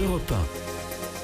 Europe 1.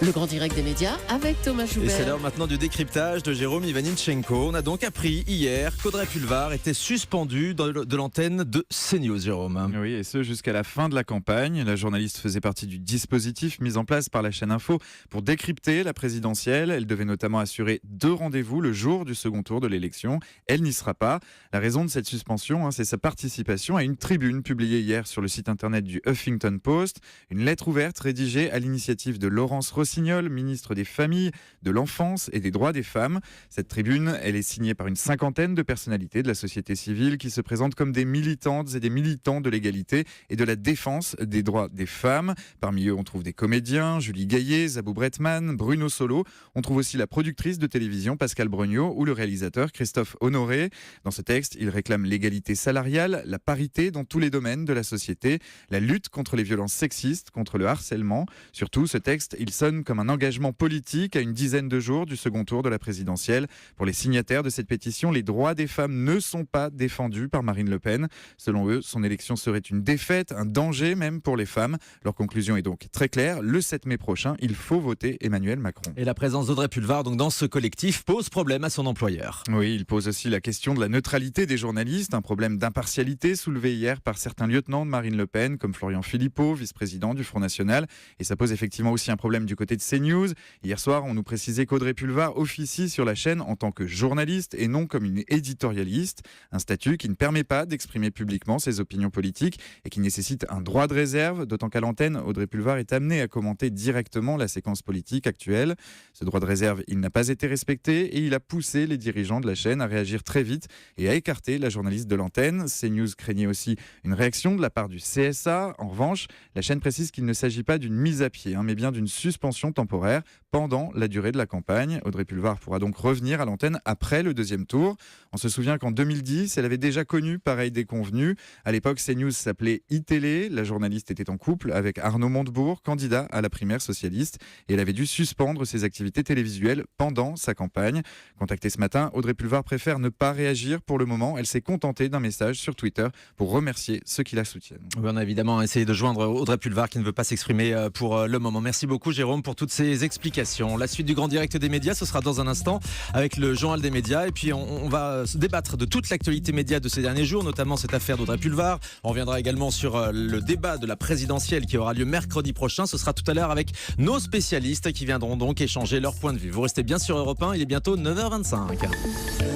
Le grand direct des médias avec Thomas Et c'est Joubert. l'heure maintenant du décryptage de Jérôme Ivanichenko. On a donc appris hier qu'Audrey Pulvar était suspendue de l'antenne de CNews, Jérôme. Oui, et ce jusqu'à la fin de la campagne. La journaliste faisait partie du dispositif mis en place par la chaîne Info pour décrypter la présidentielle. Elle devait notamment assurer 2 rendez-vous le jour du second tour de l'élection. Elle n'y sera pas. La raison de cette suspension, c'est sa participation à une tribune publiée hier sur le site internet du Huffington Post. Une lettre ouverte rédigée à l'initiative de Laurence Rossignol, ministre des Familles, de l'Enfance et des Droits des Femmes. Cette tribune, elle est signée par une 50aine de personnalités de la société civile qui se présentent comme des militantes et des militants de l'égalité et de la défense des droits des femmes. Parmi eux, on trouve des comédiens, Julie Gaillet, Zabou Bretman, Bruno Solo. On trouve aussi la productrice de télévision Pascal Brognaud ou le réalisateur Christophe Honoré. Dans ce texte, ils réclament l'égalité salariale, la parité dans tous les domaines de la société, la lutte contre les violences sexistes, contre le harcèlement. Surtout, ce texte, il sonne comme un engagement politique à une dizaine de jours du second tour de la présidentielle. Pour les signataires de cette pétition, les droits des femmes ne sont pas défendus par Marine Le Pen. Selon eux, son élection serait une défaite, un danger même pour les femmes. Leur conclusion est donc très claire. Le 7 mai prochain, il faut voter Emmanuel Macron. Et la présence d'Audrey Pulvar donc, dans ce collectif pose problème à son employeur. Oui, il pose aussi la question de la neutralité des journalistes, un problème d'impartialité soulevé hier par certains lieutenants de Marine Le Pen, comme Florian Philippot, vice-président du Front National. Et ça pose effectivement aussi un problème du côté de CNews. Hier soir, on nous précisait qu'Audrey Pulvar officie sur la chaîne en tant que journaliste et non comme une éditorialiste. Un statut qui ne permet pas d'exprimer publiquement ses opinions politiques et qui nécessite un droit de réserve, d'autant qu'à l'antenne, Audrey Pulvar est amenée à commenter directement la séquence politique actuelle. Ce droit de réserve, il n'a pas été respecté et il a poussé les dirigeants de la chaîne à réagir très vite et à écarter la journaliste de l'antenne. CNews craignait aussi une réaction de la part du CSA. En revanche, la chaîne précise qu'il ne s'agit pas d'une mise à pied, mais bien d'une suspension temporaire pendant la durée de la campagne. Audrey Pulvar pourra donc revenir à l'antenne après le deuxième tour. On se souvient qu'en 2010, elle avait déjà connu pareil déconvenu. À l'époque, CNews s'appelait iTélé. La journaliste était en couple avec Arnaud Montebourg, candidat à la primaire socialiste, et elle avait dû suspendre ses activités télévisuelles pendant sa campagne. Contactée ce matin, Audrey Pulvar préfère ne pas réagir pour le moment. Elle s'est contentée d'un message sur Twitter pour remercier ceux qui la soutiennent. Oui, on a évidemment essayé de joindre Audrey Pulvar qui ne veut pas s'exprimer pour le moment. Merci beaucoup Jérôme pour toutes ces explications. La suite du grand direct des médias, ce sera dans un instant avec le journal des médias. Et puis on va se débattre de toute l'actualité média de ces derniers jours, notamment cette affaire d'Audrey Pulvar. On reviendra également sur le débat de la présidentielle qui aura lieu mercredi prochain. Ce sera tout à l'heure avec nos spécialistes qui viendront donc échanger leur point de vue. Vous restez bien sur Europe 1, il est bientôt 9h25.